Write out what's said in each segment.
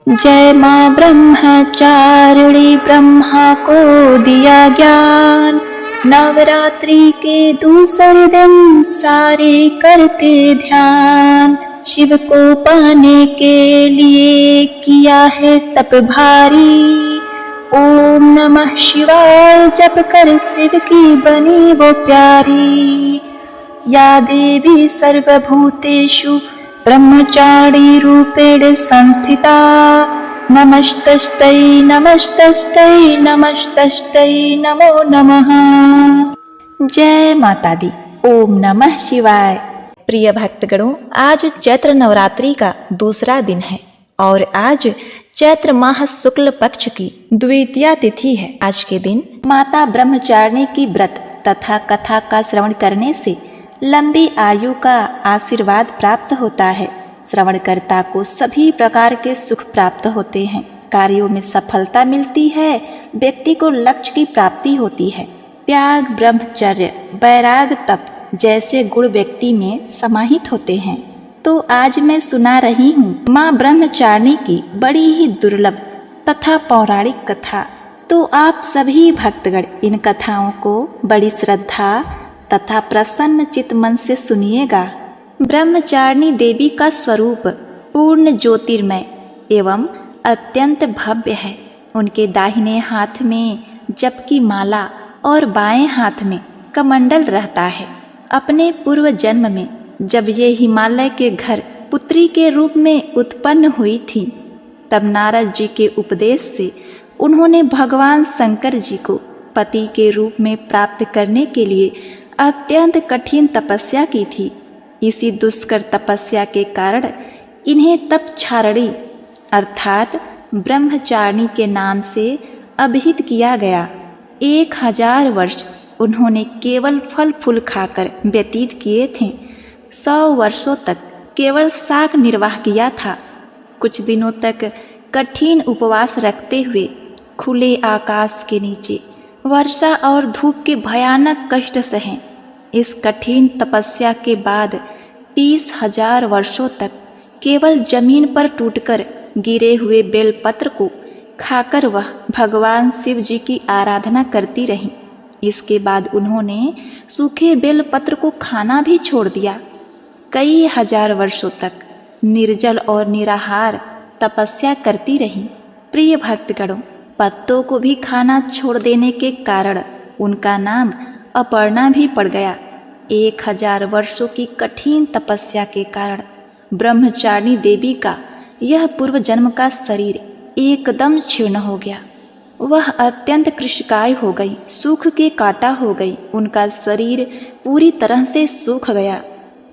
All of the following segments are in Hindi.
जय माँ ब्रह्मचारिणी, ब्रह्मा को दिया ज्ञान। नवरात्रि के दूसरे दिन सारे करते ध्यान। शिव को पाने के लिए किया है तप भारी। ओम नमः शिवाय जप कर शिव की बनी वो प्यारी। या देवी सर्वभूतेषु ब्रह्मचारी रूपेण संस्थिता। नमस्तस्यै नमस्तस्यै नमस्तस्यै नमो नमः। जय माता दी। ओम नमः शिवाय। प्रिय भक्तगणों, आज चैत्र नवरात्रि का दूसरा दिन है और आज चैत्र माह शुक्ल पक्ष की द्वितीया तिथि है। आज के दिन माता ब्रह्मचारिणी की व्रत तथा कथा का श्रवण करने से लंबी आयु का आशीर्वाद प्राप्त होता है। श्रवणकर्ता को सभी प्रकार के सुख प्राप्त होते हैं, कार्यों में सफलता मिलती है, व्यक्ति को लक्ष्य की प्राप्ति होती है। त्याग, ब्रह्मचर्य, वैराग, तप जैसे गुण व्यक्ति में समाहित होते हैं। तो आज मैं सुना रही हूँ माँ ब्रह्मचारिणी की बड़ी ही दुर्लभ तथा पौराणिक कथा। तो आप सभी भक्तगण इन कथाओं को बड़ी श्रद्धा तथा प्रसन्न चित्त मन से सुनिएगा। ब्रह्मचारिणी देवी का स्वरूप पूर्ण ज्योतिर्मय एवं अत्यंत भव्य है। उनके दाहिने हाथ में जप की माला और बाएं हाथ में कमंडल रहता है। अपने पूर्व जन्म में जब ये हिमालय के घर पुत्री के रूप में उत्पन्न हुई थी, तब नारद जी के उपदेश से उन्होंने भगवान शंकर जी को पति के रूप में प्राप्त करने के लिए अत्यंत कठिन तपस्या की थी। इसी दुष्कर तपस्या के कारण इन्हें तपचारिणी अर्थात ब्रह्मचारिणी के नाम से अभिहित किया गया। 1000 वर्ष उन्होंने केवल फल फूल खाकर व्यतीत किए थे। 100 वर्षों तक केवल शाक निर्वाह किया था। कुछ दिनों तक कठिन उपवास रखते हुए खुले आकाश के नीचे वर्षा और धूप के भयानक कष्ट सहे। इस कठिन तपस्या के बाद 30,000 वर्षों तक केवल जमीन पर टूटकर गिरे हुए बेलपत्र को खाकर वह भगवान शिव जी की आराधना करती रहीं। इसके बाद उन्होंने सूखे बेलपत्र को खाना भी छोड़ दिया। कई हजार वर्षों तक निर्जल और निराहार तपस्या करती रहीं। प्रिय भक्तगणों, पत्तों को भी खाना छोड़ देने के कारण उनका नाम अपर्णा भी पड़ गया। 1000 वर्षों की कठिन तपस्या के कारण ब्रह्मचारिणी देवी का यह पूर्व जन्म का शरीर एकदम क्षीण हो गया। वह अत्यंत कृशकाय हो गई, सूख के काटा हो गई। उनका शरीर पूरी तरह से सूख गया।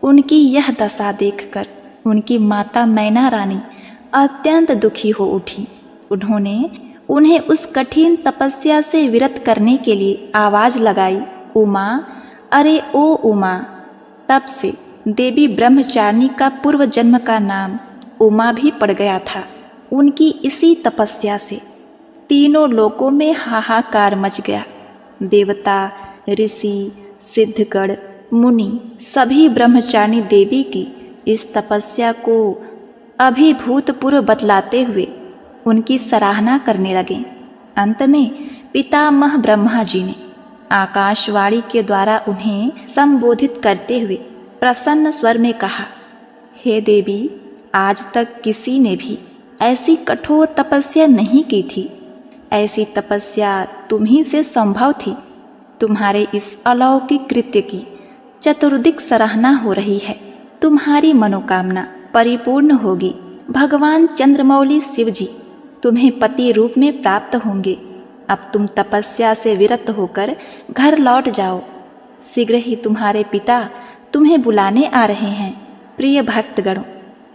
उनकी यह दशा देखकर उनकी माता मैना रानी अत्यंत दुखी हो उठी। उन्होंने उन्हें उस कठिन तपस्या से विरत करने के लिए आवाज लगाई, उमा, अरे ओ उमा। तब से देवी ब्रह्मचारिणी का पूर्व जन्म का नाम उमा भी पड़ गया था। उनकी इसी तपस्या से तीनों लोकों में हाहाकार मच गया। देवता, ऋषि, सिद्धगण, मुनि सभी ब्रह्मचारिणी देवी की इस तपस्या को अभिभूतपूर्व बतलाते हुए उनकी सराहना करने लगे। अंत में पितामह ब्रह्मा जी ने आकाशवाणी के द्वारा उन्हें संबोधित करते हुए प्रसन्न स्वर में कहा, हे देवी, आज तक किसी ने भी ऐसी कठोर तपस्या नहीं की थी। ऐसी तपस्या तुम ही से संभव थी। तुम्हारे इस अलौकिक कृत्य की चतुर्दिक सराहना हो रही है। तुम्हारी मनोकामना परिपूर्ण होगी। भगवान चंद्रमौली शिव जी तुम्हें पति रूप में प्राप्त होंगे। अब तुम तपस्या से विरत होकर घर लौट जाओ। शीघ्र ही तुम्हारे पिता तुम्हें बुलाने आ रहे हैं। प्रिय भक्तगणों,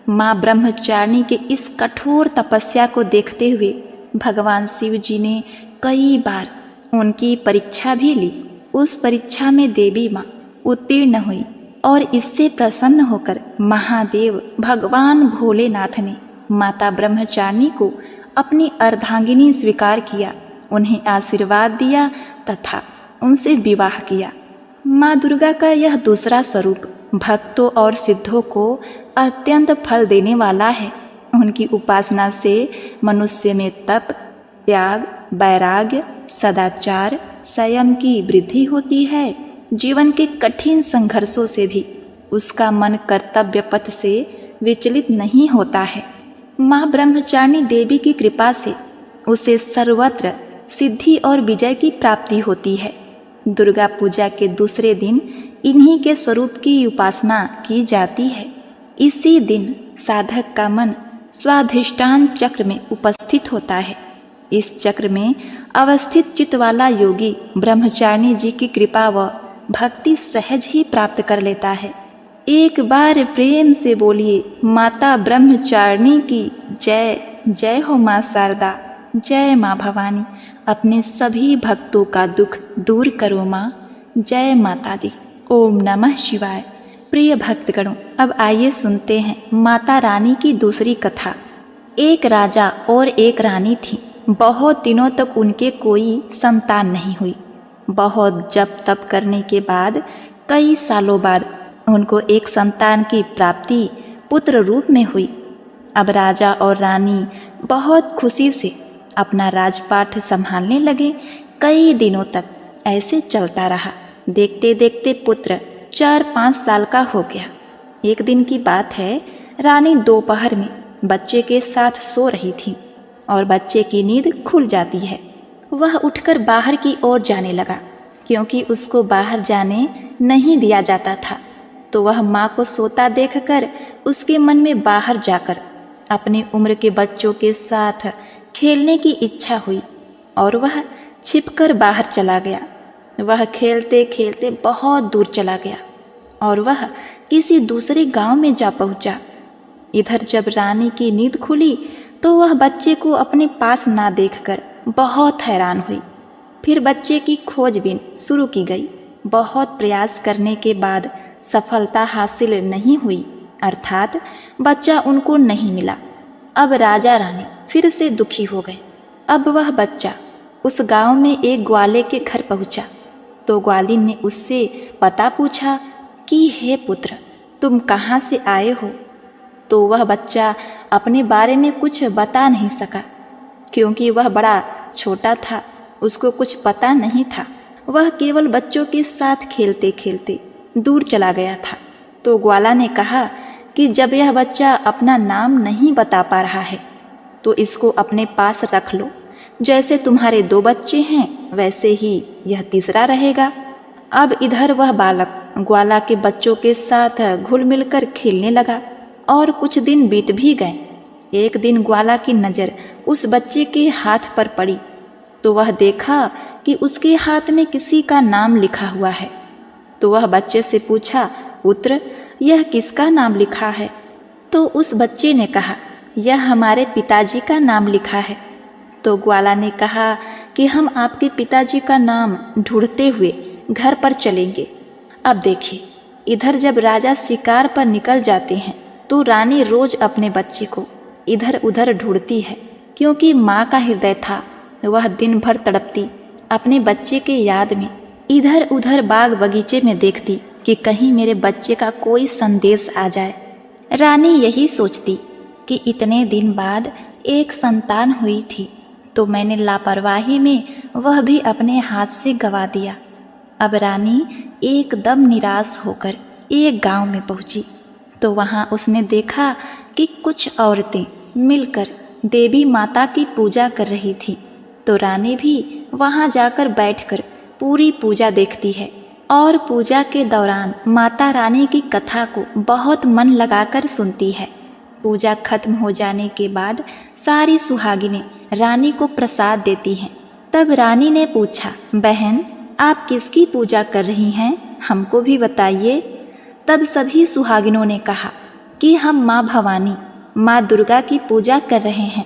माँ ब्रह्मचारिणी के इस कठोर तपस्या को देखते हुए भगवान शिव जी ने कई बार उनकी परीक्षा भी ली। उस परीक्षा में देवी माँ उत्तीर्ण हुई और इससे प्रसन्न होकर महादेव भगवान भोलेनाथ ने माता ब्रह्मचारिणी को अपनी अर्धांगिनी स्वीकार किया, उन्हें आशीर्वाद दिया तथा उनसे विवाह किया। माँ दुर्गा का यह दूसरा स्वरूप भक्तों और सिद्धों को अत्यंत फल देने वाला है। उनकी उपासना से मनुष्य में तप, त्याग, वैराग्य, सदाचार, संयम की वृद्धि होती है। जीवन के कठिन संघर्षों से भी उसका मन कर्तव्य पथ से विचलित नहीं होता है। माँ ब्रह्मचारिणी देवी की कृपा से उसे सर्वत्र सिद्धि और विजय की प्राप्ति होती है। दुर्गा पूजा के दूसरे दिन इन्हीं के स्वरूप की उपासना की जाती है। इसी दिन साधक का मन स्वाधिष्ठान चक्र में उपस्थित होता है। इस चक्र में अवस्थित चित्त वाला योगी ब्रह्मचारिणी जी की कृपा व भक्ति सहज ही प्राप्त कर लेता है। एक बार प्रेम से बोलिए, माता ब्रह्मचारिणी की जय। जय हो माँ शारदा, जय माँ भवानी। अपने सभी भक्तों का दुख दूर करो माँ। जय माता दी। ओम नमः शिवाय। प्रिय भक्तगणों, अब आइए सुनते हैं माता रानी की दूसरी कथा। एक राजा और एक रानी थी। बहुत दिनों तक उनके कोई संतान नहीं हुई। बहुत जप तप करने के बाद कई सालों बाद उनको एक संतान की प्राप्ति पुत्र रूप में हुई। अब राजा और रानी बहुत खुशी से अपना राजपाट संभालने लगे। कई दिनों तक ऐसे चलता रहा। देखते देखते पुत्र 4-5 साल का हो गया। एक दिन की बात है, रानी दोपहर में बच्चे के साथ सो रही थी और बच्चे की नींद खुल जाती है। वह उठकर बाहर की ओर जाने लगा, क्योंकि उसको बाहर जाने नहीं दिया जाता था। तो वह माँ को सोता देखकर उसके मन में बाहर जाकर अपनी उम्र के बच्चों के साथ खेलने की इच्छा हुई और वह छिपकर बाहर चला गया। वह खेलते खेलते बहुत दूर चला गया और वह किसी दूसरे गांव में जा पहुंचा। इधर जब रानी की नींद खुली तो वह बच्चे को अपने पास ना देखकर बहुत हैरान हुई। फिर बच्चे की खोजबीन शुरू की गई। बहुत प्रयास करने के बाद सफलता हासिल नहीं हुई, अर्थात बच्चा उनको नहीं मिला। अब राजा रानी फिर से दुखी हो गए। अब वह बच्चा उस गांव में एक ग्वाले के घर पहुंचा तो ग्वालिन ने उससे पता पूछा कि हे पुत्र, तुम कहाँ से आए हो? तो वह बच्चा अपने बारे में कुछ बता नहीं सका, क्योंकि वह बड़ा छोटा था, उसको कुछ पता नहीं था। वह केवल बच्चों के साथ खेलते खेलते दूर चला गया था। तो ग्वाला ने कहा कि जब यह बच्चा अपना नाम नहीं बता पा रहा है तो इसको अपने पास रख लो। जैसे तुम्हारे 2 बच्चे हैं वैसे ही यह तीसरा रहेगा। अब इधर वह बालक ग्वाला के बच्चों के साथ घुल मिलकर खेलने लगा और कुछ दिन बीत भी गए। एक दिन ग्वाला की नज़र उस बच्चे के हाथ पर पड़ी तो वह देखा कि उसके हाथ में किसी का नाम लिखा हुआ है। तो वह बच्चे से पूछा, पुत्र, यह किसका नाम लिखा है? तो उस बच्चे ने कहा, यह हमारे पिताजी का नाम लिखा है। तो ग्वाला ने कहा कि हम आपके पिताजी का नाम ढूंढते हुए घर पर चलेंगे। अब देखिए, इधर जब राजा शिकार पर निकल जाते हैं तो रानी रोज अपने बच्चे को इधर उधर ढूंढती है, क्योंकि माँ का हृदय था। वह दिन भर तड़पती अपने बच्चे के याद में, इधर उधर बाग बगीचे में देखती कि कहीं मेरे बच्चे का कोई संदेश आ जाए। रानी यही सोचती कि इतने दिन बाद एक संतान हुई थी तो मैंने लापरवाही में वह भी अपने हाथ से गंवा दिया। अब रानी एकदम निराश होकर एक गांव में पहुंची तो वहां उसने देखा कि कुछ औरतें मिलकर देवी माता की पूजा कर रही थी। तो रानी भी वहां जाकर बैठकर पूरी पूजा देखती है और पूजा के दौरान माता रानी की कथा को बहुत मन लगाकर सुनती है। पूजा खत्म हो जाने के बाद सारी सुहागिनें रानी को प्रसाद देती हैं। तब रानी ने पूछा, बहन, आप किसकी पूजा कर रही हैं? हमको भी बताइए। तब सभी सुहागिनों ने कहा कि हम माँ भवानी, माँ दुर्गा की पूजा कर रहे हैं।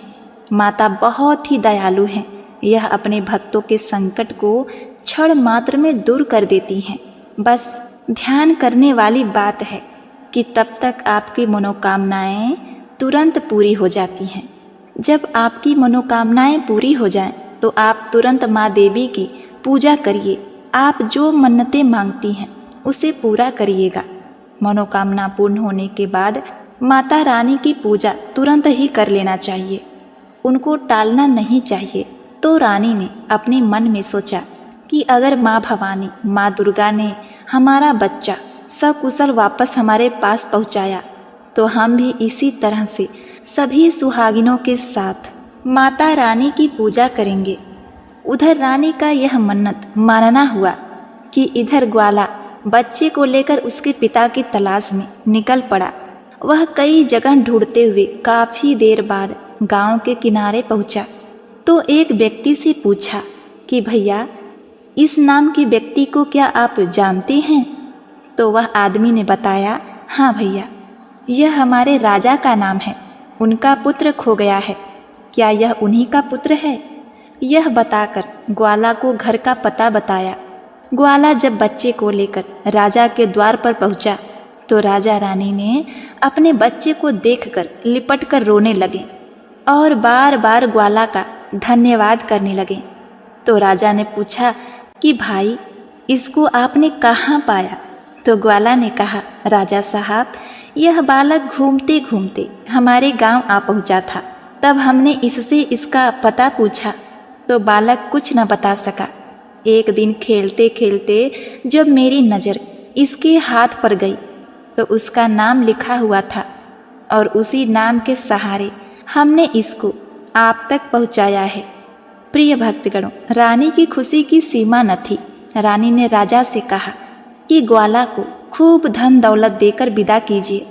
माता बहुत ही दयालु हैं। यह अपने भक्तों के संकट को क्षण मात्र में दूर कर देती हैं। बस ध्यान करने वाली बात है कि तब तक आपकी मनोकामनाएं तुरंत पूरी हो जाती हैं। जब आपकी मनोकामनाएं पूरी हो जाएं तो आप तुरंत माँ देवी की पूजा करिए। आप जो मन्नतें मांगती हैं उसे पूरा करिएगा। मनोकामना पूर्ण होने के बाद माता रानी की पूजा तुरंत ही कर लेना चाहिए, उनको टालना नहीं चाहिए। तो रानी ने अपने मन में सोचा कि अगर माँ भवानी, माँ दुर्गा ने हमारा बच्चा सकुशल वापस हमारे पास पहुँचाया तो हम भी इसी तरह से सभी सुहागिनों के साथ माता रानी की पूजा करेंगे। उधर रानी का यह मन्नत मानना हुआ कि इधर ग्वाला बच्चे को लेकर उसके पिता की तलाश में निकल पड़ा। वह कई जगह ढूंढते हुए काफ़ी देर बाद गांव के किनारे पहुंचा तो एक व्यक्ति से पूछा कि भैया, इस नाम के व्यक्ति को क्या आप जानते हैं? तो वह आदमी ने बताया, हाँ भैया, यह हमारे राजा का नाम है, उनका पुत्र खो गया है, क्या यह उन्हीं का पुत्र है? यह बताकर ग्वाला को घर का पता बताया। ग्वाला जब बच्चे को लेकर राजा के द्वार पर पहुंचा तो राजा रानी ने अपने बच्चे को देखकर लिपट कर रोने लगे और बार बार ग्वाला का धन्यवाद करने लगे। तो राजा ने पूछा कि भाई, इसको आपने कहाँ पाया? तो ग्वाला ने कहा, राजा साहब, यह बालक घूमते घूमते हमारे गांव आ पहुंचा था, तब हमने इससे इसका पता पूछा तो बालक कुछ न बता सका। एक दिन खेलते खेलते जब मेरी नज़र इसके हाथ पर गई तो उसका नाम लिखा हुआ था और उसी नाम के सहारे हमने इसको आप तक पहुंचाया है। प्रिय भक्तगणों, रानी की खुशी की सीमा न थी। रानी ने राजा से कहा कि ग्वाला को खूब धन दौलत देकर विदा कीजिए,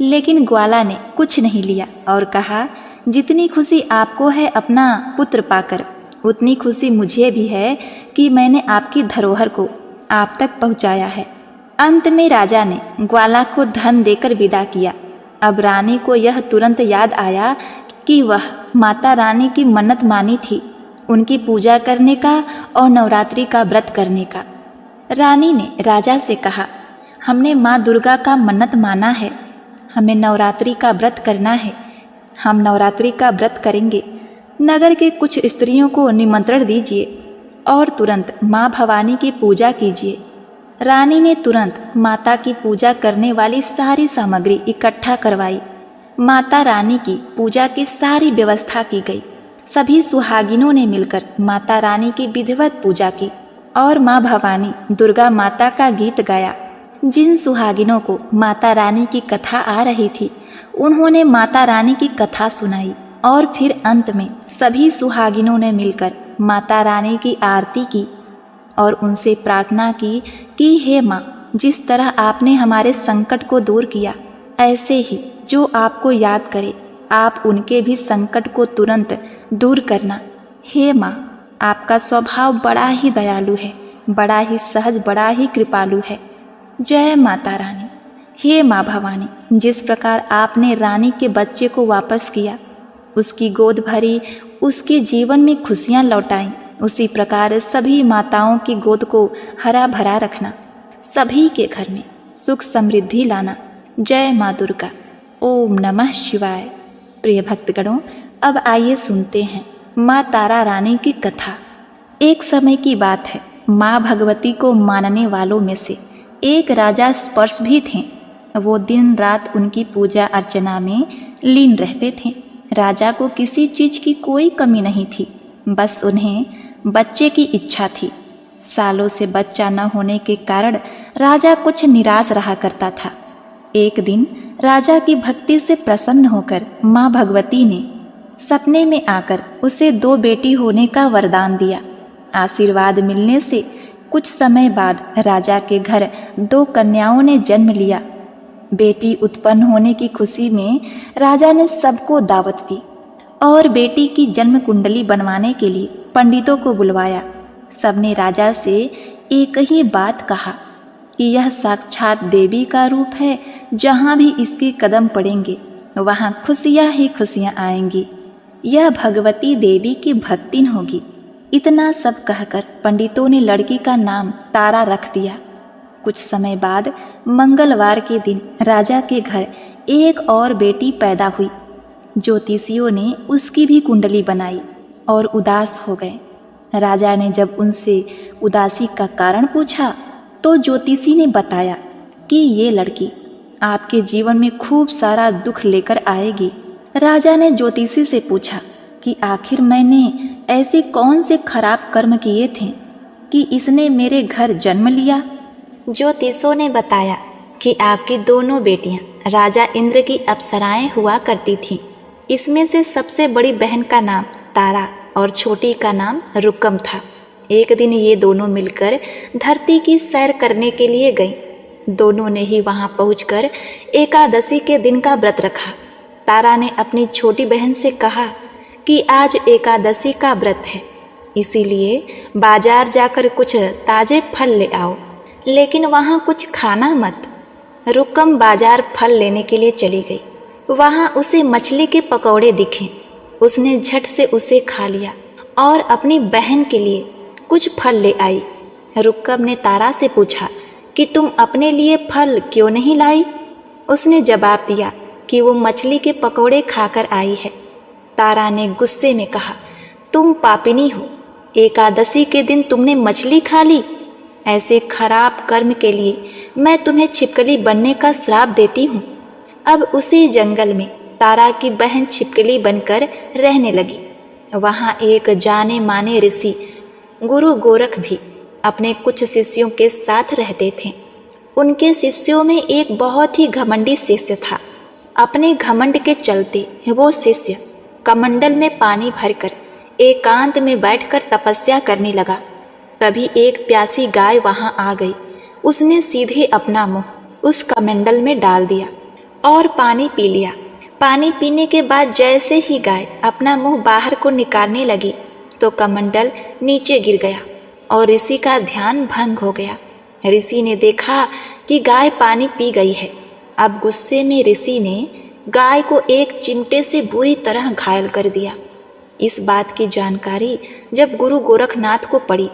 लेकिन ग्वाला ने कुछ नहीं लिया और कहा, जितनी खुशी आपको है अपना पुत्र पाकर, उतनी खुशी मुझे भी है कि मैंने आपकी धरोहर को आप तक पहुंचाया है। अंत में राजा ने ग्वाला को धन देकर विदा किया। अब रानी को यह तुरंत याद आया कि वह माता रानी की मन्नत मानी थी, उनकी पूजा करने का और नवरात्रि का व्रत करने का। रानी ने राजा से कहा, हमने माँ दुर्गा का मन्नत माना है, हमें नवरात्रि का व्रत करना है, हम नवरात्रि का व्रत करेंगे। नगर के कुछ स्त्रियों को निमंत्रण दीजिए और तुरंत माँ भवानी की पूजा कीजिए। रानी ने तुरंत माता की पूजा करने वाली सारी सामग्री इकट्ठा करवाई। माता रानी की पूजा की सारी व्यवस्था की गई। सभी सुहागिनों ने मिलकर माता रानी की विधिवत पूजा की और माँ भवानी दुर्गा माता का गीत गाया। जिन सुहागिनों को माता रानी की कथा आ रही थी, उन्होंने माता रानी की कथा सुनाई और फिर अंत में सभी सुहागिनों ने मिलकर माता रानी की आरती की और उनसे प्रार्थना की कि हे माँ, जिस तरह आपने हमारे संकट को दूर किया, ऐसे ही जो आपको याद करे आप उनके भी संकट को तुरंत दूर करना। हे माँ, आपका स्वभाव बड़ा ही दयालु है, बड़ा ही सहज, बड़ा ही कृपालु है। जय माता रानी। हे माँ भवानी, जिस प्रकार आपने रानी के बच्चे को वापस किया, उसकी गोद भरी, उसके जीवन में खुशियाँ लौटाई, उसी प्रकार सभी माताओं की गोद को हरा भरा रखना, सभी के घर में सुख समृद्धि लाना। जय माँ दुर्गा। ओम नमः शिवाय। प्रिय भक्तगणों, अब आइए सुनते हैं माँ तारा रानी की कथा। एक समय की बात है, माँ भगवती को मानने वालों में से एक राजा स्पर्श भी थे। वो दिन रात उनकी पूजा अर्चना में लीन रहते थे। राजा को किसी चीज़ की कोई कमी नहीं थी, बस उन्हें बच्चे की इच्छा थी। सालों से बच्चा न होने के कारण राजा कुछ निराश रहा करता था। एक दिन राजा की भक्ति से प्रसन्न होकर माँ भगवती ने सपने में आकर उसे 2 बेटी होने का वरदान दिया। आशीर्वाद मिलने से कुछ समय बाद राजा के घर 2 कन्याओं ने जन्म लिया। बेटी उत्पन्न होने की खुशी में राजा ने सबको दावत दी और बेटी की जन्म कुंडली बनवाने के लिए पंडितों को बुलवाया। सबने राजा से एक ही बात कहा कि यह साक्षात देवी का रूप है, जहाँ भी इसके कदम पड़ेंगे वहाँ खुशियाँ ही खुशियाँ आएंगी। यह भगवती देवी की भक्तिन होगी। इतना सब कहकर पंडितों ने लड़की का नाम तारा रख दिया। कुछ समय बाद मंगलवार के दिन राजा के घर एक और बेटी पैदा हुई। ज्योतिषियों ने उसकी भी कुंडली बनाई और उदास हो गए। राजा ने जब उनसे उदासी का कारण पूछा तो ज्योतिषी ने बताया कि ये लड़की आपके जीवन में खूब सारा दुख लेकर आएगी। राजा ने ज्योतिषी से पूछा कि आखिर मैंने ऐसे कौन से खराब कर्म किए थे कि इसने मेरे घर जन्म लिया। ज्योतिषों ने बताया कि आपकी दोनों बेटियां राजा इंद्र की अप्सराएं हुआ करती थीं। इसमें से सबसे बड़ी बहन का नाम तारा और छोटी का नाम रुकम था। एक दिन ये दोनों मिलकर धरती की सैर करने के लिए गईं। दोनों ने ही वहां पहुंचकर एकादशी के दिन का व्रत रखा। तारा ने अपनी छोटी बहन से कहा कि आज एकादशी का व्रत है, इसीलिए बाजार जाकर कुछ ताजे फल ले आओ, लेकिन वहाँ कुछ खाना मत। रुकम बाजार फल लेने के लिए चली गई। वहाँ उसे मछली के पकौड़े दिखे। उसने झट से उसे खा लिया और अपनी बहन के लिए कुछ फल ले आई। रुकम ने तारा से पूछा कि तुम अपने लिए फल क्यों नहीं लाई। उसने जवाब दिया कि वो मछली के पकौड़े खाकर आई है। तारा ने गुस्से में कहा, तुम पापिनी हो, एकादशी के दिन तुमने मछली खा ली। ऐसे खराब कर्म के लिए मैं तुम्हें छिपकली बनने का श्राप देती हूँ। अब उसी जंगल में तारा की बहन छिपकली बनकर रहने लगी। वहाँ एक जाने माने ऋषि गुरु गोरख भी अपने कुछ शिष्यों के साथ रहते थे। उनके शिष्यों में एक बहुत ही घमंडी शिष्य था। अपने घमंड के चलते वो शिष्य कमंडल में पानी भरकर एकांत में बैठकर तपस्या करने लगा। तभी एक प्यासी गाय वहां आ गई। उसने सीधे अपना मुंह उस कमंडल में डाल दिया और पानी पी लिया। पानी पीने के बाद जैसे ही गाय अपना मुंह बाहर को निकालने लगी तो कमंडल नीचे गिर गया और ऋषि का ध्यान भंग हो गया। ऋषि ने देखा कि गाय पानी पी गई है। अब गुस्से में ऋषि ने गाय को एक चिमटे से बुरी तरह घायल कर दिया। इस बात की जानकारी जब गुरु गोरखनाथ को पड़ी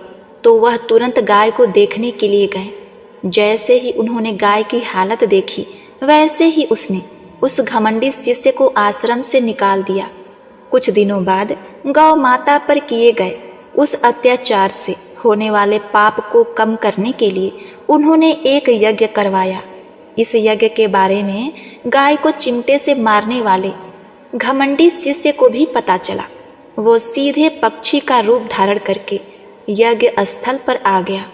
तो वह तुरंत गाय को देखने के लिए गए। जैसे ही उन्होंने गाय की हालत देखी वैसे ही उसने उस घमंडी शिष्य को आश्रम से निकाल दिया। कुछ दिनों बाद गौ माता पर किए गए उस अत्याचार से होने वाले पाप को कम करने के लिए उन्होंने एक यज्ञ करवाया। इस यज्ञ के बारे में गाय को चिमटे से मारने वाले घमंडी शिष्य को भी पता चला। वो सीधे पक्षी का रूप धारण करके यज्ञ स्थल पर आ गया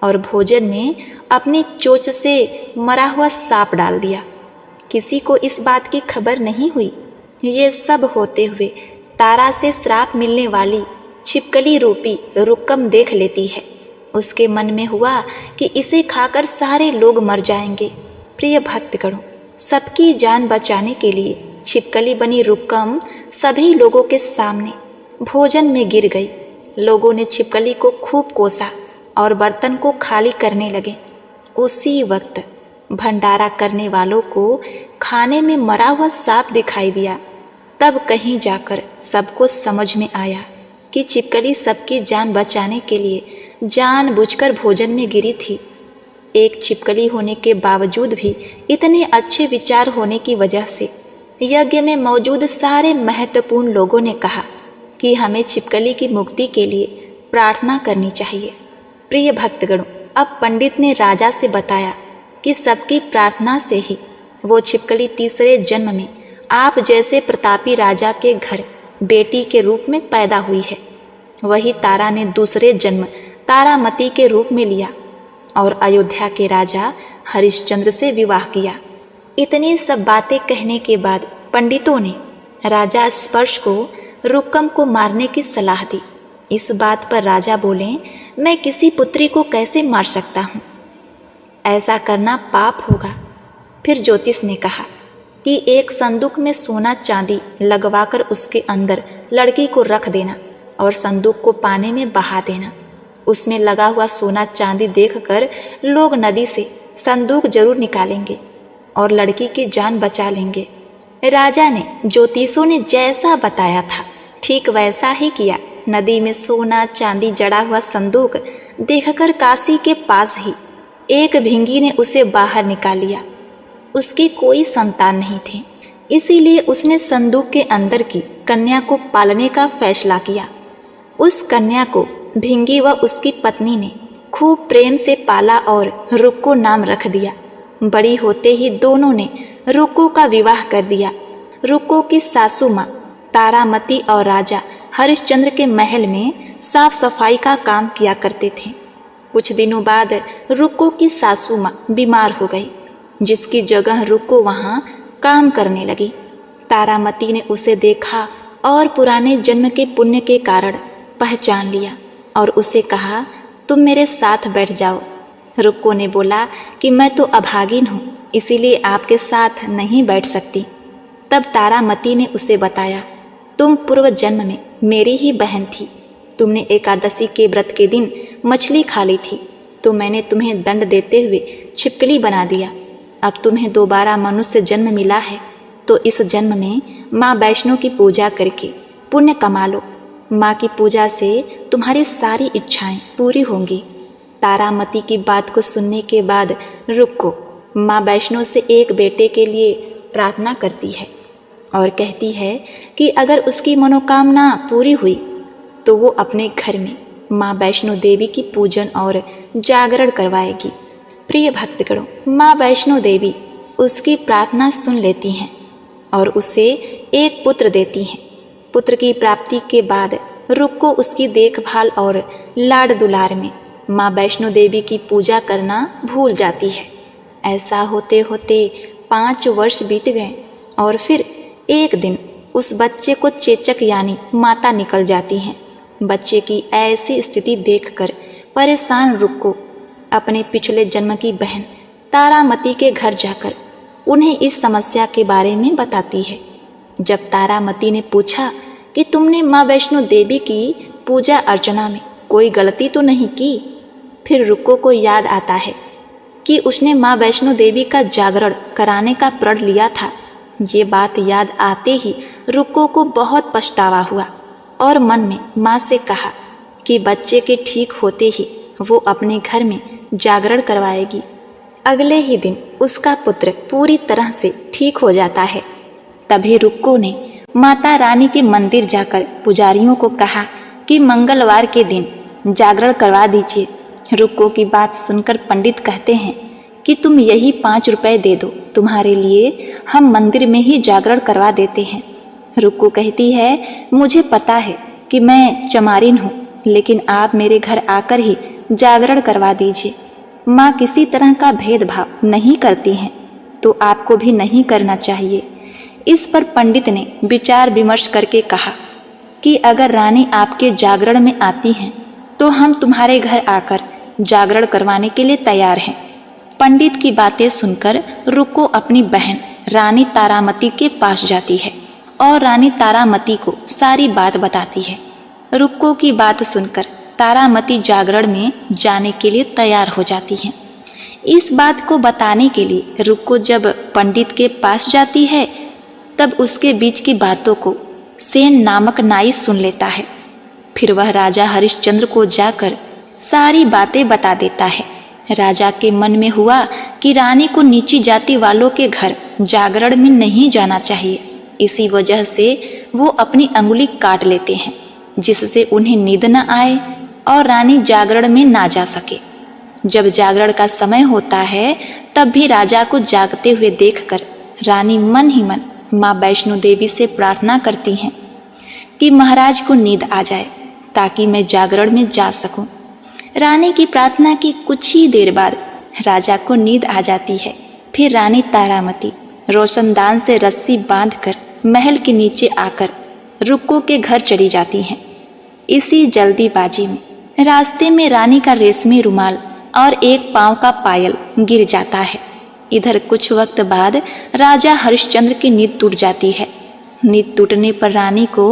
और भोजन में अपनी चोंच से मरा हुआ सांप डाल दिया। किसी को इस बात की खबर नहीं हुई। ये सब होते हुए तारा से श्राप मिलने वाली छिपकली रूपी रुकम देख लेती है। उसके मन में हुआ कि इसे खाकर सारे लोग मर जाएंगे। प्रिय भक्तगणों, सबकी जान बचाने के लिए छिपकली बनी रुकम सभी लोगों के सामने भोजन में गिर गई। लोगों ने छिपकली को खूब कोसा और बर्तन को खाली करने लगे। उसी वक्त भंडारा करने वालों को खाने में मरा हुआ सांप दिखाई दिया। तब कहीं जाकर सबको समझ में आया कि छिपकली सबकी जान बचाने के लिए जानबूझकर भोजन में गिरी थी। एक छिपकली होने के बावजूद भी इतने अच्छे विचार होने की वजह से यज्ञ में मौजूद सारे महत्वपूर्ण लोगों ने कहा कि हमें छिपकली की मुक्ति के लिए प्रार्थना करनी चाहिए। प्रिय भक्तगणों, अब पंडित ने राजा से बताया कि सबकी प्रार्थना से ही वो छिपकली तीसरे जन्म में आप जैसे प्रतापी राजा के घर बेटी के रूप में पैदा हुई है। वही तारा ने दूसरे जन्म तारामती के रूप में लिया और अयोध्या के राजा हरिश्चंद्र से विवाह किया। इतनी सब बातें कहने के बाद पंडितों ने राजा स्पर्श को रुकम को मारने की सलाह दी। इस बात पर राजा बोले, मैं किसी पुत्री को कैसे मार सकता हूँ, ऐसा करना पाप होगा। फिर ज्योतिष ने कहा कि एक संदूक में सोना चांदी लगवाकर उसके अंदर लड़की को रख देना और संदूक को पानी में बहा देना। उसमें लगा हुआ सोना चांदी देखकर लोग नदी से संदूक जरूर निकालेंगे और लड़की की जान बचा लेंगे। राजा ने ज्योतिषों ने जैसा बताया था ठीक वैसा ही किया। नदी में सोना चांदी जड़ा हुआ संदूक देखकर काशी के पास ही एक भिंगी ने उसे बाहर निकाल लिया। उसकी कोई संतान नहीं थी, इसीलिए उसने संदूक के अंदर की कन्या को पालने का फैसला किया। उस कन्या को भिंगी व उसकी पत्नी ने खूब प्रेम से पाला और रुक्को नाम रख दिया। बड़ी होते ही दोनों ने रुक्को का विवाह कर दिया। रुक्को की सासू माँ तारामती और राजा हरिश्चंद्र के महल में साफ सफाई का काम किया करते थे। कुछ दिनों बाद रुक्को की सासू माँ बीमार हो गई, जिसकी जगह रुक्को वहाँ काम करने लगी। तारामती ने उसे देखा और पुराने जन्म के पुण्य के कारण पहचान लिया और उसे कहा, तुम मेरे साथ बैठ जाओ। रुक्को ने बोला कि मैं तो अभागिन हूँ, इसीलिए आपके साथ नहीं बैठ सकती। तब तारामती ने उसे बताया, तुम पूर्व जन्म में मेरी ही बहन थी। तुमने एकादशी के व्रत के दिन मछली खा ली थी, तो मैंने तुम्हें दंड देते हुए छिपकली बना दिया। अब तुम्हें दोबारा मनुष्य जन्म मिला है, तो इस जन्म में माँ वैष्णो की पूजा करके पुण्य कमा लो। माँ की पूजा से तुम्हारी सारी इच्छाएं पूरी होंगी। तारामती की बात को सुनने के बाद रुक्को माँ वैष्णो से एक बेटे के लिए प्रार्थना करती है और कहती है कि अगर उसकी मनोकामना पूरी हुई तो वो अपने घर में माँ वैष्णो देवी की पूजन और जागरण करवाएगी। प्रिय भक्तगणों, माँ वैष्णो देवी उसकी प्रार्थना सुन लेती हैं और उसे एक पुत्र देती हैं। पुत्र की प्राप्ति के बाद रुक्को उसकी देखभाल और लाड दुलार में माँ वैष्णो देवी की पूजा करना भूल जाती है। ऐसा होते होते 5 वर्ष बीत गए और फिर एक दिन उस बच्चे को चेचक यानी माता निकल जाती हैं। बच्चे की ऐसी स्थिति देखकर परेशान रुक्को अपने पिछले जन्म की बहन तारामती के घर जाकर उन्हें इस समस्या के बारे में बताती है। जब तारामती ने पूछा कि तुमने माँ वैष्णो देवी की पूजा अर्चना में कोई गलती तो नहीं की, फिर रुक्को को याद आता है कि उसने माँ वैष्णो देवी का जागरण कराने का प्रण लिया था। ये बात याद आते ही रुक्को को बहुत पछतावा हुआ और मन में माँ से कहा कि बच्चे के ठीक होते ही वो अपने घर में जागरण करवाएगी। अगले ही दिन उसका पुत्र पूरी तरह से ठीक हो जाता है। तभी रुक्को ने माता रानी के मंदिर जाकर पुजारियों को कहा कि मंगलवार के दिन जागरण करवा दीजिए। रुक्को की बात सुनकर पंडित कहते हैं कि तुम यही 5 रुपए दे दो, तुम्हारे लिए हम मंदिर में ही जागरण करवा देते हैं। रुक्को कहती है, मुझे पता है कि मैं चमारिन हूँ, लेकिन आप मेरे घर आकर ही जागरण करवा दीजिए। माँ किसी तरह का भेदभाव नहीं करती हैं, तो आपको भी नहीं करना चाहिए। इस पर पंडित ने विचार विमर्श करके कहा कि अगर रानी आपके जागरण में आती हैं तो हम तुम्हारे घर आकर जागरण करवाने के लिए तैयार हैं। पंडित की बातें सुनकर रुक्को अपनी बहन रानी तारामती के पास जाती है और रानी तारामती को सारी बात बताती है। रुक्को की बात सुनकर तारामती जागरण में जाने के लिए तैयार हो जाती हैं। इस बात को बताने के लिए रुक्को जब पंडित के पास जाती है तब उसके बीच की बातों को सेन नामक नाई सुन लेता है। फिर वह राजा हरिश्चंद्र को जाकर सारी बातें बता देता है। राजा के मन में हुआ कि रानी को नीची जाति वालों के घर जागरण में नहीं जाना चाहिए। इसी वजह से वो अपनी अंगुली काट लेते हैं, जिससे उन्हें नींद न आए और रानी जागरण में ना जा सके। जब जागरण का समय होता है तब भी राजा को जागते हुए देखकर रानी मन ही मन माँ वैष्णो देवी से प्रार्थना करती हैं कि महाराज को नींद आ जाए ताकि मैं जागरण में जा सकूं। रानी की प्रार्थना की कुछ ही देर बाद राजा को नींद आ जाती है। फिर रानी तारामती रोशनदान से रस्सी बांधकर महल के नीचे आकर रुक्को के घर चली जाती हैं। इसी जल्दीबाजी में रास्ते में रानी का रेशमी रुमाल और एक पांव का पायल गिर जाता है। इधर कुछ वक्त बाद राजा हरिश्चंद्र की नींद टूट जाती है। नींद टूटने पर रानी को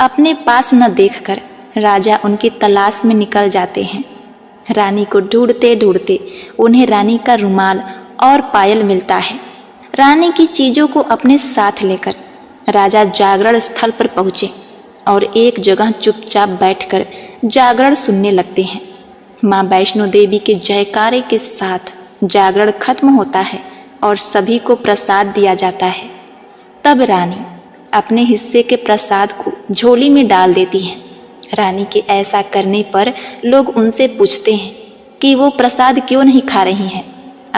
अपने पास न देखकर राजा उनकी तलाश में निकल जाते हैं। रानी को ढूंढते ढूंढते उन्हें रानी का रुमाल और पायल मिलता है। रानी की चीज़ों को अपने साथ लेकर राजा जागरण स्थल पर पहुँचे और एक जगह चुपचाप बैठकर जागरण सुनने लगते हैं। माँ वैष्णो देवी के जयकारे के साथ जागरण खत्म होता है और सभी को प्रसाद दिया जाता है। तब रानी अपने हिस्से के प्रसाद को झोली में डाल देती है। रानी के ऐसा करने पर लोग उनसे पूछते हैं कि वो प्रसाद क्यों नहीं खा रही हैं।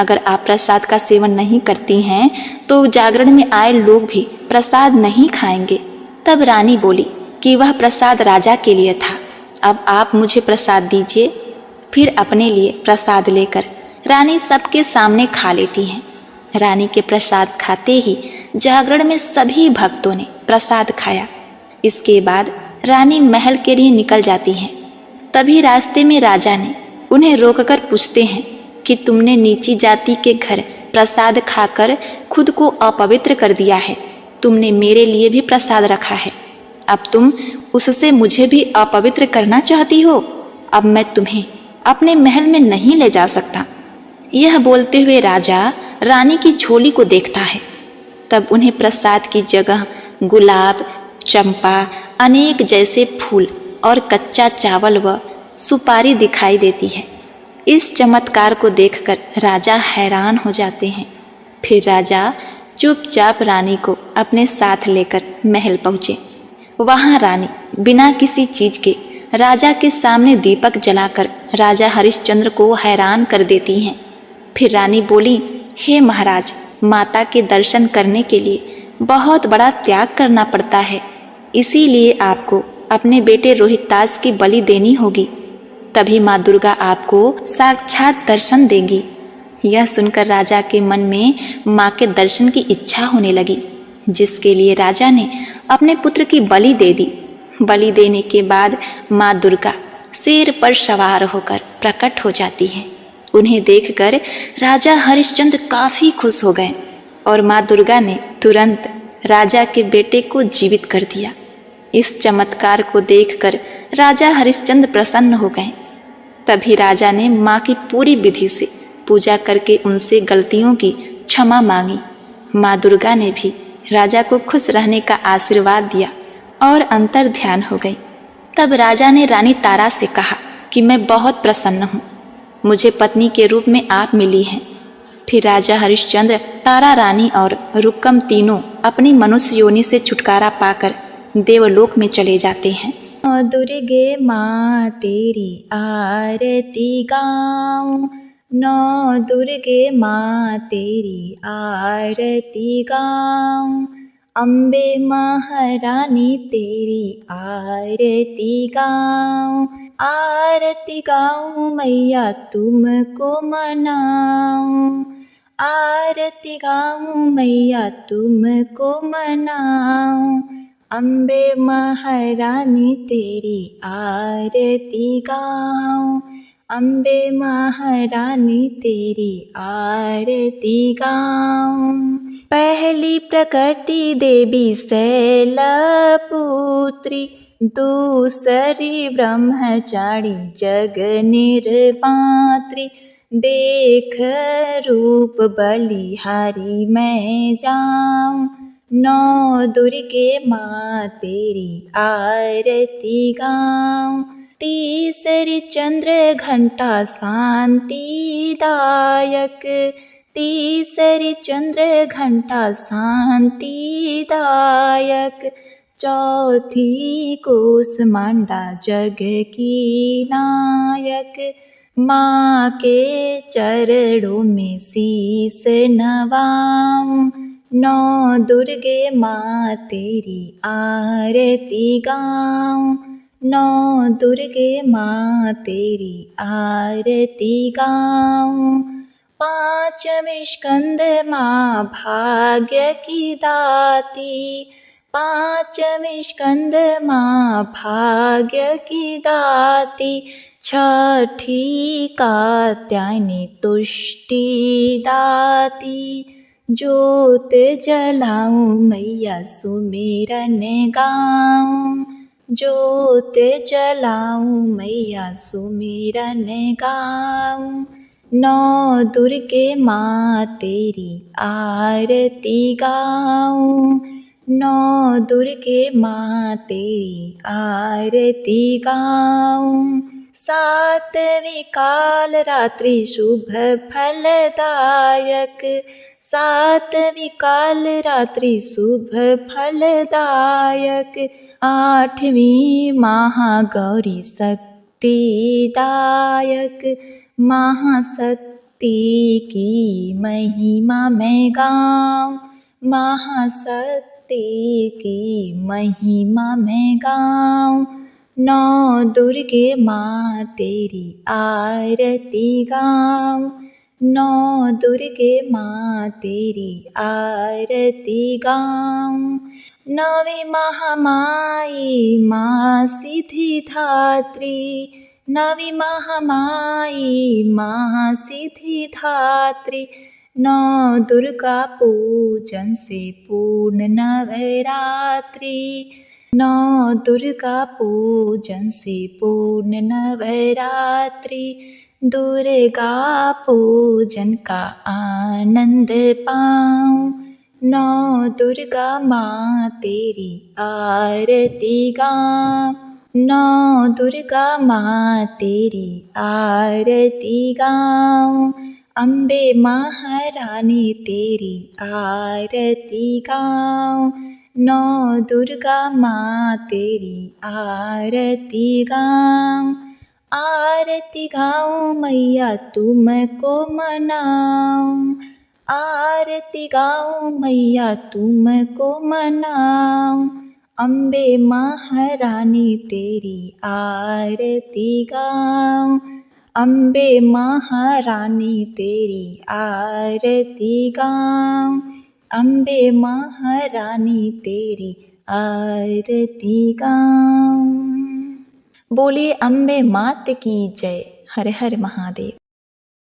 अगर आप प्रसाद का सेवन नहीं करती हैं तो जागरण में आए लोग भी प्रसाद नहीं खाएंगे। तब रानी बोली कि वह प्रसाद राजा के लिए था, अब आप मुझे प्रसाद दीजिए। फिर अपने लिए प्रसाद लेकर रानी सबके सामने खा लेती हैं। रानी के प्रसाद खाते ही जागरण में सभी भक्तों ने प्रसाद खाया। इसके बाद रानी महल के लिए निकल जाती हैं। तभी रास्ते में राजा ने उन्हें रोककर पूछते हैं कि तुमने नीची जाति के घर प्रसाद खाकर खुद को अपवित्र कर दिया है, तुमने मेरे लिए भी प्रसाद रखा है, अब तुम उससे मुझे भी अपवित्र करना चाहती हो। अब मैं तुम्हें अपने महल में नहीं ले जा सकता। यह बोलते हुए राजा रानी की झोली को देखता है। तब उन्हें प्रसाद की जगह गुलाब, चंपा, अनेक जैसे फूल और कच्चा चावल व सुपारी दिखाई देती है। इस चमत्कार को देखकर राजा हैरान हो जाते हैं। फिर राजा चुपचाप रानी को अपने साथ लेकर महल पहुँचे। वहाँ रानी बिना किसी चीज के राजा के सामने दीपक जलाकर राजा हरिश्चंद्र को हैरान कर देती हैं। फिर रानी बोली, हे महाराज, माता के दर्शन करने के लिए बहुत बड़ा त्याग करना पड़ता है, इसीलिए आपको अपने बेटे रोहितास की बलि देनी होगी, तभी माँ दुर्गा आपको साक्षात दर्शन देंगी। यह सुनकर राजा के मन में माँ के दर्शन की इच्छा होने लगी, जिसके लिए राजा ने अपने पुत्र की बलि दे दी। बलि देने के बाद माँ दुर्गा शेर पर सवार होकर प्रकट हो जाती हैं। उन्हें देखकर राजा हरिश्चंद्र काफी खुश हो गए और माँ दुर्गा ने तुरंत राजा के बेटे को जीवित कर दिया। इस चमत्कार को देखकर राजा हरिश्चंद्र प्रसन्न हो गए। तभी राजा ने माँ की पूरी विधि से पूजा करके उनसे गलतियों की क्षमा मांगी। माँ दुर्गा ने भी राजा को खुश रहने का आशीर्वाद दिया और अंतर ध्यान हो गई। तब राजा ने रानी तारा से कहा कि मैं बहुत प्रसन्न हूँ, मुझे पत्नी के रूप में आप मिली हैं। फिर राजा हरिश्चंद्र, तारा रानी और रुक्कम तीनों अपनी मनुष्य योनि से छुटकारा पाकर देवलोक में चले जाते हैं। दुर्गे माँ तेरी आरती गाऊं, नौ दुर्गे माँ तेरी आरती गाऊं, अम्बे महारानी तेरी आरती गाऊं, आरती गाऊं मैया तुमको मनाऊं, आरती गाऊं मैया तुमको मनाऊं, अम्बे महारानी तेरी आरती गाऊं, अम्बे महारानी तेरी आरती गाऊं। पहली प्रकृति देवी शैलपुत्री, दूसरी ब्रह्मचारी जग निर्मात्री, देख रूप बलिहारी मैं जाऊं, नौ दुर्गे माँ तेरी आरती गाऊं, तीसरी चंद्र घंटा शांतिदायक, तीसरी चंद्र घंटा शांतिदायक, चौथी कोसमांडा जग की नायक, माँ के चरणों में शीस नवाऊं, नौ दुर्गे माँ तेरी आरती गाऊं, नौ दुर्गे माँ तेरी आरती गाऊं। पांचवें स्कंद माँ भाग्य की दाती, पांचवें स्कंद माँ भाग्य की दाती, छठी कात्यायनी तुष्टि दाती, ज्योत जलाऊं मैया सुमिरन गाऊं, ज्योत जलाऊं मैया सुमिरन गाऊं, नौ दुर्गे माँ तेरी आरती गाऊं, नौ दुर्गे माँ तेरी आरती गाऊं। सातवीं काल रात्रि शुभ फलदायक, सातवीं काल रात्रि शुभ फलदायक, आठवीं महागौरी शक्तिदायक, महाशक्तिदायक, की महिमा मैं गाऊं, महाशक्ति की महिमा मैं गाऊं। नौ दुर्गे माँ तेरी आरती गाऊं, नौ दुर्गे माँ तेरी आरती गाऊं। नवी महामाई माँ सिद्धिदात्री, नवी महामाई माँ सिद्धिदात्री। नौ दुर्गा पूजन से पूर्ण नवरात्रि, नौ दुर्गा पूजन से पूर्ण नवरात्रि। दुर्गा पूजन का आनंद पाऊं, नौ दुर्गा माँ तेरी आरती गाऊं, नौ दुर्गा माँ तेरी आरती गाऊं। अम्बे महारानी तेरी आरती गाऊं, नौ दुर्गा माँ तेरी आरती गाऊं। आरती गाऊं मैया तुमको मनाऊं, आरती गाऊं मैया तुमको मनाऊं। अम्बे महारानी तेरी आरती गाऊं, अम्बे महारानी तेरी आरती गाऊं, अम्बे महारानी तेरी आरती गाऊं। बोलिए अम्बे मात की जय। हर हर महादेव।